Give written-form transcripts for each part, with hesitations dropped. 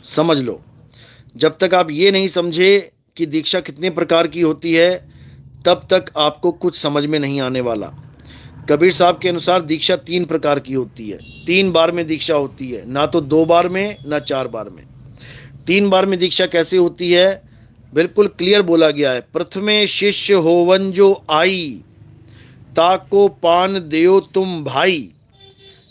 समझ लो, जब तक आप ये नहीं समझे कि दीक्षा कितने प्रकार की होती है, तब तक आपको कुछ समझ में नहीं आने वाला। कबीर साहब के अनुसार दीक्षा 3 प्रकार की होती है। 3 बार में दीक्षा होती है, ना तो 2 बार में ना 4 बार में। 3 बार में दीक्षा कैसे होती है, बिल्कुल क्लियर बोला गया है। प्रथमे शिष्य होवन जो आई, ताको पान देओ तुम भाई।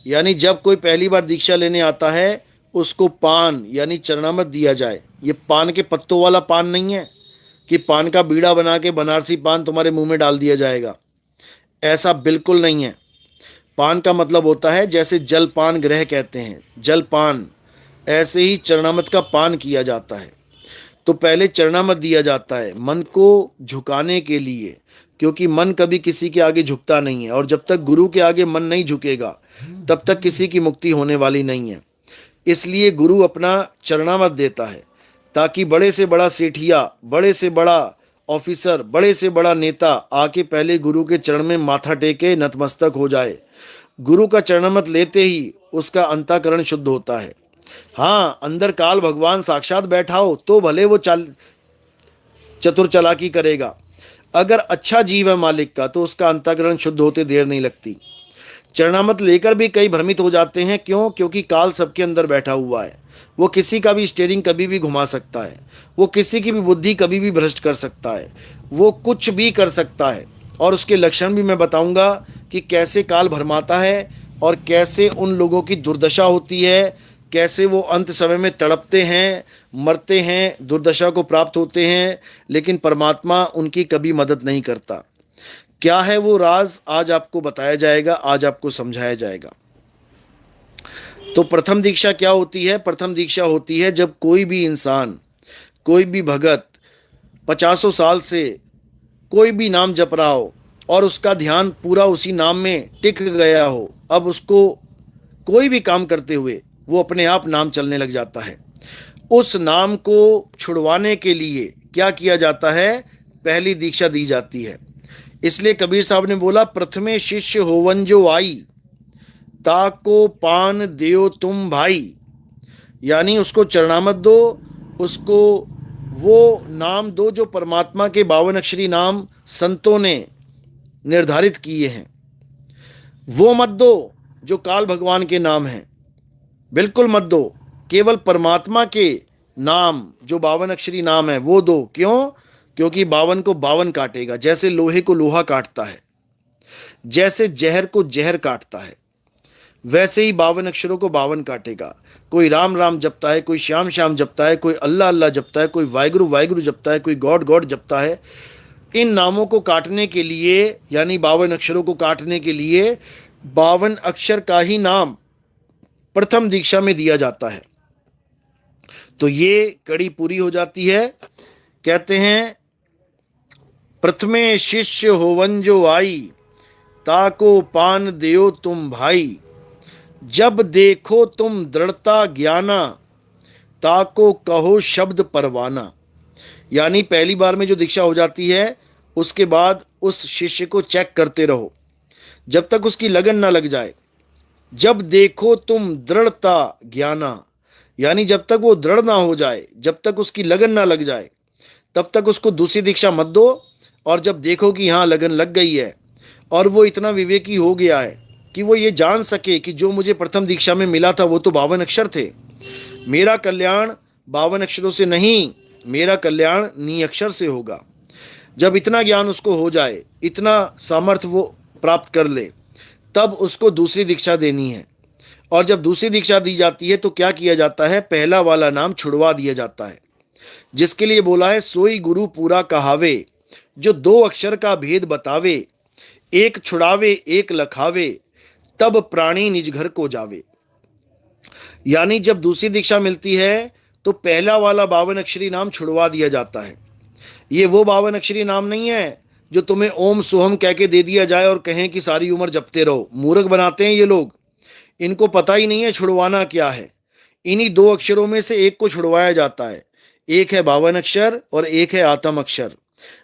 यानी जब कोई पहली बार दीक्षा लेने आता है, उसको पान यानी चरणामृत दिया जाए। ये पान के पत्तों वाला पान नहीं है कि पान का बीड़ा बना के बनारसी पान तुम्हारे मुंह में डाल दिया जाएगा, ऐसा बिल्कुल नहीं है। पान का मतलब होता है, जैसे जलपान ग्रह कहते हैं, जलपान, ऐसे ही चरणामृत का पान किया जाता है। तो पहले चरणामृत दिया जाता है मन को झुकाने के लिए, क्योंकि मन कभी किसी के आगे झुकता नहीं है, और जब तक गुरु के आगे मन नहीं झुकेगा तब तक किसी की मुक्ति होने वाली नहीं है। इसलिए गुरु अपना चरणामृत देता है, ताकि बड़े से बड़ा सेठिया, बड़े से बड़ा ऑफिसर, बड़े से बड़ा नेता आके पहले गुरु के चरण में माथा टेके नतमस्तक हो जाए। गुरु का चरणामृत लेते ही उसका अंतःकरण शुद्ध होता है। हाँ, अंदर काल भगवान साक्षात बैठा हो तो भले वो चतुर चालाकी करेगा। अगर अच्छा जीव है मालिक का, तो उसका अंतःकरण शुद्ध होते देर नहीं लगती। चरणामृत लेकर भी कई भ्रमित हो जाते हैं। क्यों? क्योंकि काल सबके अंदर बैठा हुआ है। वो किसी का भी स्टीयरिंग कभी भी घुमा सकता है, वो किसी की भी बुद्धि कभी भी भ्रष्ट कर सकता है, वो कुछ भी कर सकता है। और उसके लक्षण भी मैं बताऊंगा कि कैसे काल भरमाता है और कैसे उन लोगों की दुर्दशा होती है, कैसे वो अंत समय में तड़पते हैं, मरते हैं, दुर्दशा को प्राप्त होते हैं, लेकिन परमात्मा उनकी कभी मदद नहीं करता। क्या है वो राज, आज आपको बताया जाएगा, आज आपको समझाया जाएगा। तो प्रथम दीक्षा क्या होती है? प्रथम दीक्षा होती है जब कोई भी इंसान, कोई भी भगत 50 साल से कोई भी नाम जप रहा हो और उसका ध्यान पूरा उसी नाम में टिक गया हो। अब उसको कोई भी काम करते हुए वो अपने आप नाम चलने लग जाता है। उस नाम को छुड़वाने के लिए क्या किया जाता है? पहली दीक्षा दी जाती है। इसलिए कबीर साहब ने बोला, प्रथमे शिष्य होवन जो आई, ताको पान देओ तुम भाई। यानी उसको चरणामत दो, उसको वो नाम दो जो परमात्मा के 52 अक्षरी नाम संतों ने निर्धारित किए हैं। वो मत दो जो काल भगवान के नाम हैं, बिल्कुल मत दो। केवल परमात्मा के नाम जो 52 अक्षरी नाम है वो दो। क्यों? क्योंकि 52 को 52 काटेगा। जैसे लोहे को लोहा काटता है, जैसे जहर को जहर काटता है, वैसे ही 52 अक्षरों को 52 काटेगा। कोई राम राम जपता है, कोई श्याम श्याम जपता है, कोई अल्लाह अल्लाह जपता है, कोई वाहिगुरु वाहिगुरु जपता है, कोई गॉड गॉड जपता है। इन नामों को काटने के लिए, यानी 52 अक्षरों को काटने के लिए 52 अक्षर का ही नाम प्रथम दीक्षा में दिया जाता है। तो ये कड़ी पूरी हो जाती है। कहते हैं, प्रथमे शिष्य होवन जो आई, ताको पान देओ तुम भाई। जब देखो तुम दृढ़ता ज्ञाना, ताको कहो शब्द परवाना। यानी पहली बार में जो दीक्षा हो जाती है, उसके बाद उस शिष्य को चेक करते रहो जब तक उसकी लगन ना लग जाए। जब देखो तुम दृढ़ता ज्ञाना, यानी जब तक वो दृढ़ ना हो जाए, जब तक उसकी लगन ना लग जाए, तब तक उसको दूसरी दीक्षा मत दो। और जब देखो कि हाँ लगन लग गई है और वो इतना विवेकी हो गया है कि वो ये जान सके कि जो मुझे प्रथम दीक्षा में मिला था वो तो 52 अक्षर थे, मेरा कल्याण 52 अक्षरों से नहीं, मेरा कल्याण निअक्षर से होगा। जब इतना ज्ञान उसको हो जाए, इतना सामर्थ्य वो प्राप्त कर ले, तब उसको दूसरी दीक्षा देनी है। और जब दूसरी दीक्षा दी जाती है तो क्या किया जाता है? पहला वाला नाम छुड़वा दिया जाता है, जिसके लिए बोला है, सोई गुरु पूरा कहावे, जो 2 अक्षर का भेद बतावे, एक छुड़ावे एक लखावे, तब प्राणी निज घर को जावे। यानी जब दूसरी दीक्षा मिलती है तो पहला वाला 52 अक्षरी नाम छुड़वा दिया जाता है। ये वो 52 अक्षरी नाम नहीं है जो तुम्हें ओम सोहम कह के दे दिया जाए और कहें कि सारी उम्र जपते रहो। मूर्ख बनाते हैं ये लोग, इनको पता ही नहीं है छुड़वाना क्या है। इन्हीं 2 अक्षरों में से एक को छुड़वाया जाता है। एक है 52 अक्षर और एक है आत्म अक्षर।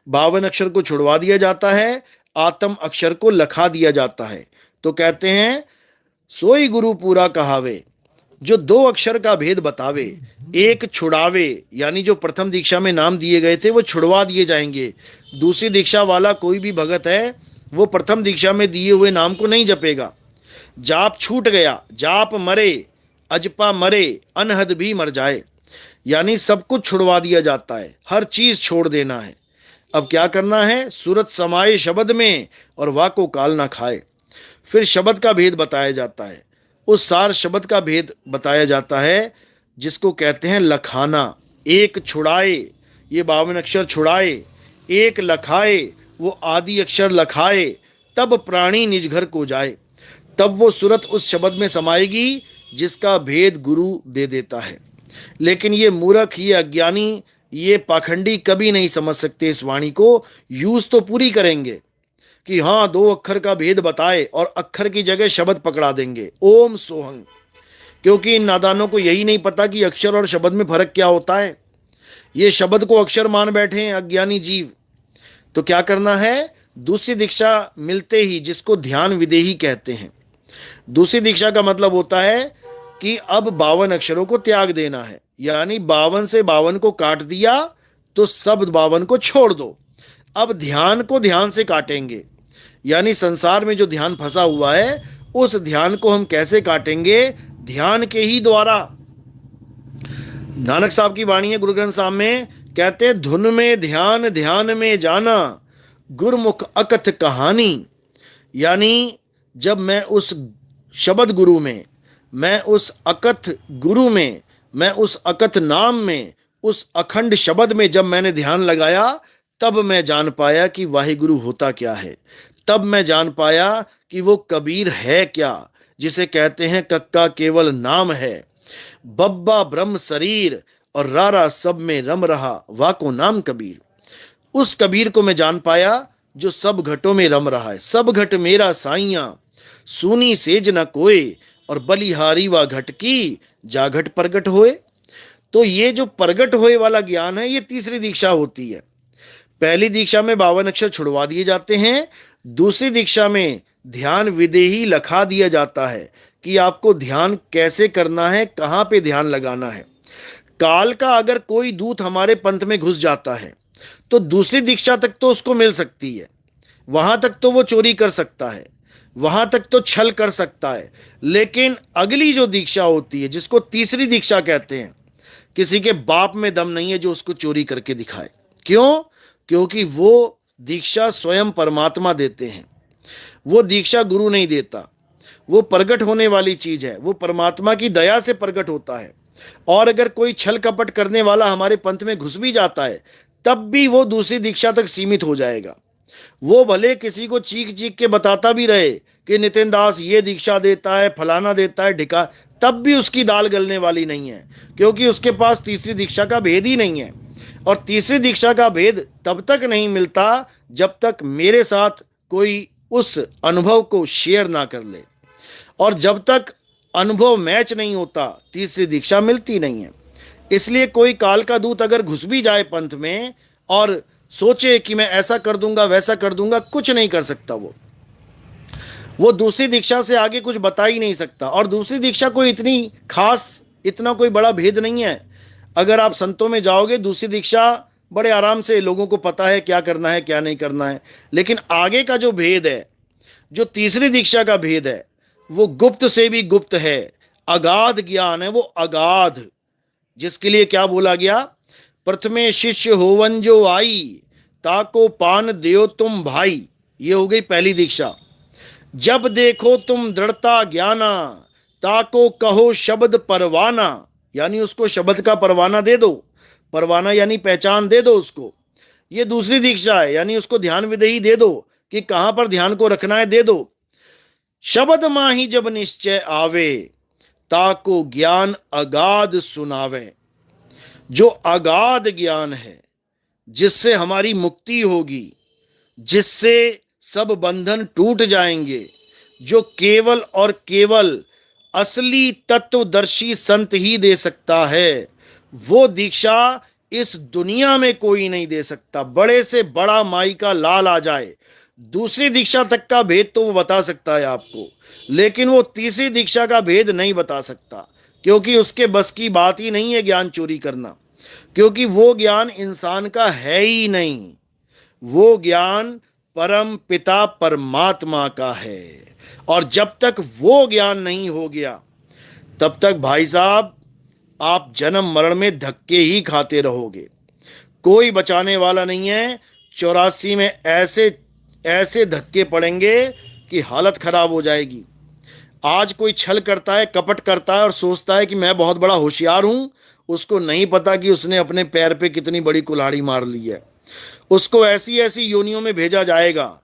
52 अक्षर को छुड़वा दिया जाता है, आत्म अक्षर को लखा दिया जाता है। तो कहते हैं, सोई गुरु पूरा कहावे, जो दो अक्षर का भेद बतावे, एक छुड़ावे, यानी जो प्रथम दीक्षा में नाम दिए गए थे वो छुड़वा दिए जाएंगे। दूसरी दीक्षा वाला कोई भी भगत है वो प्रथम दीक्षा में दिए हुए नाम को नहीं जपेगा। जाप छूट गया, जाप मरे, अजपा मरे, अनहद भी मर जाए, यानी सब कुछ छुड़वा दिया जाता है, हर चीज छोड़ देना है। अब क्या करना है? सूरत समाये शब्द में और वाह को काल ना खाए। फिर शब्द का भेद बताया जाता है, उस सार शब्द का भेद बताया जाता है जिसको कहते हैं लखाना। एक छुड़ाए, ये 52 अक्षर छुड़ाए, एक लखाए, वो आदि अक्षर लखाए, तब प्राणी निज घर को जाए। तब वो सूरत उस शब्द में समाएगी जिसका भेद गुरु दे देता है। लेकिन ये मूर्ख, ये अज्ञानी, ये पाखंडी कभी नहीं समझ सकते इस वाणी को। यूज तो पूरी करेंगे कि हाँ 2 अक्षर का भेद बताए और अक्षर की जगह शब्द पकड़ा देंगे, ओम सोहंग। क्योंकि इन नादानों को यही नहीं पता कि अक्षर और शब्द में फर्क क्या होता है। ये शब्द को अक्षर मान बैठे हैं अज्ञानी जीव। तो क्या करना है? दूसरी दीक्षा मिलते ही, जिसको ध्यान विदेही कहते हैं, दूसरी दीक्षा का मतलब होता है कि अब 52 अक्षरों को त्याग देना है, यानी 52 से 52 को काट दिया तो सब 52 को छोड़ दो। अब ध्यान को ध्यान से काटेंगे, यानी संसार में जो ध्यान फंसा हुआ है उस ध्यान को हम कैसे काटेंगे? ध्यान के ही द्वारा। नानक साहब की वाणी है गुरु ग्रंथ साहब में, कहते धुन में ध्यान, ध्यान में जाना, गुरमुख अकथ कहानी। यानी जब मैं उस शब्द गुरु में, मैं उस अकथ गुरु में, मैं उस अकथ नाम में, उस अखंड शब्द में जब मैंने ध्यान लगाया, तब मैं जान पाया कि वाहिगुरु होता क्या है। तब मैं जान पाया कि वो कबीर है क्या, जिसे कहते हैं कक्का केवल नाम है, बब्बा ब्रह्म शरीर और रारा सब में रम रहा, वाको नाम कबीर। उस कबीर को मैं जान पाया जो सब घटों में रम रहा है। सब घट मेरा साइया, सूनी सेज न कोय, और बलिहारी व घट की जा घट प्रगट होए। तो ये जो प्रगट होए वाला ज्ञान है, ये तीसरी दीक्षा होती है। पहली दीक्षा में 52 अक्षर छुड़वा दिए जाते हैं, दूसरी दीक्षा में ध्यान विदेही लखा दिया जाता है कि आपको ध्यान कैसे करना है, कहाँ पे ध्यान लगाना है। काल का अगर कोई दूत हमारे पंथ में घुस जाता है तो दूसरी दीक्षा तक तो उसको मिल सकती है, वहां तक तो वो चोरी कर सकता है, वहां तक तो छल कर सकता है। लेकिन अगली जो दीक्षा होती है, जिसको तीसरी दीक्षा कहते हैं, किसी के बाप में दम नहीं है जो उसको चोरी करके दिखाए। क्यों? क्योंकि वो दीक्षा स्वयं परमात्मा देते हैं, वो दीक्षा गुरु नहीं देता। वो प्रगट होने वाली चीज है, वो परमात्मा की दया से प्रगट होता है। और अगर कोई छल कपट करने वाला हमारे पंथ में घुस भी जाता है, तब भी वो दूसरी दीक्षा तक सीमित हो जाएगा। वो भले किसी को चीख चीख के बताता भी रहे कि नितिन दास ये दीक्षा देता है, फलाना देता है, ढिका, तब भी उसकी दाल गलने वाली नहीं है, क्योंकि उसके पास तीसरी दीक्षा का भेद ही नहीं है। और तीसरी दीक्षा का भेद तब तक नहीं मिलता जब तक मेरे साथ कोई उस अनुभव को शेयर ना कर ले, और जब तक अनुभव मैच नहीं होता तीसरी दीक्षा मिलती नहीं है। इसलिए कोई काल का दूत अगर घुस भी जाए पंथ में और सोचे कि मैं ऐसा कर दूंगा, वैसा कर दूंगा, कुछ नहीं कर सकता। वो दूसरी दीक्षा से आगे कुछ बता ही नहीं सकता। और दूसरी दीक्षा कोई इतनी खास, इतना कोई बड़ा भेद नहीं है। अगर आप संतों में जाओगे, दूसरी दीक्षा बड़े आराम से लोगों को पता है क्या करना है क्या नहीं करना है। लेकिन आगे का जो भेद है, जो तीसरी दीक्षा का भेद है, वो गुप्त से भी गुप्त है, अगाध ज्ञान है। वो अगाध, जिसके लिए क्या बोला गया, प्रथमे शिष्य होवन जो आई, ताको पान देओ तुम भाई। ये हो गई पहली दीक्षा। जब देखो तुम दृढ़ता ज्ञाना, ताको कहो शब्द परवाना, यानी उसको शब्द का परवाना दे दो। परवाना यानी पहचान दे दो उसको। ये दूसरी दीक्षा है, यानी उसको ध्यान विदेही दे दो कि कहां पर ध्यान को रखना है, दे दो। शब्द माही जब निश्चय आवे, ताको ज्ञान अगाध सुनावे। जो अगाध ज्ञान है, जिससे हमारी मुक्ति होगी, जिससे सब बंधन टूट जाएंगे, जो केवल और केवल असली तत्वदर्शी संत ही दे सकता है, वो दीक्षा इस दुनिया में कोई नहीं दे सकता। बड़े से बड़ा माई का लाल आ जाए, दूसरी दीक्षा तक का भेद तो वो बता सकता है आपको, लेकिन वो तीसरी दीक्षा का भेद नहीं बता सकता। क्योंकि उसके बस की बात ही नहीं है ज्ञान चोरी करना, क्योंकि वो ज्ञान इंसान का है ही नहीं। वो ज्ञान परम पिता परमात्मा का है। और जब तक वो ज्ञान नहीं हो गया, तब तक भाई साहब आप जन्म मरण में धक्के ही खाते रहोगे। कोई बचाने वाला नहीं है। 84 में ऐसे ऐसे धक्के पड़ेंगे कि हालत खराब हो जाएगी। आज कोई छल करता है, कपट करता है और सोचता है कि मैं बहुत बड़ा होशियार हूं, उसको नहीं पता कि उसने अपने पैर पे कितनी बड़ी कुल्हाड़ी मार ली है। उसको ऐसी ऐसी योनियों में भेजा जाएगा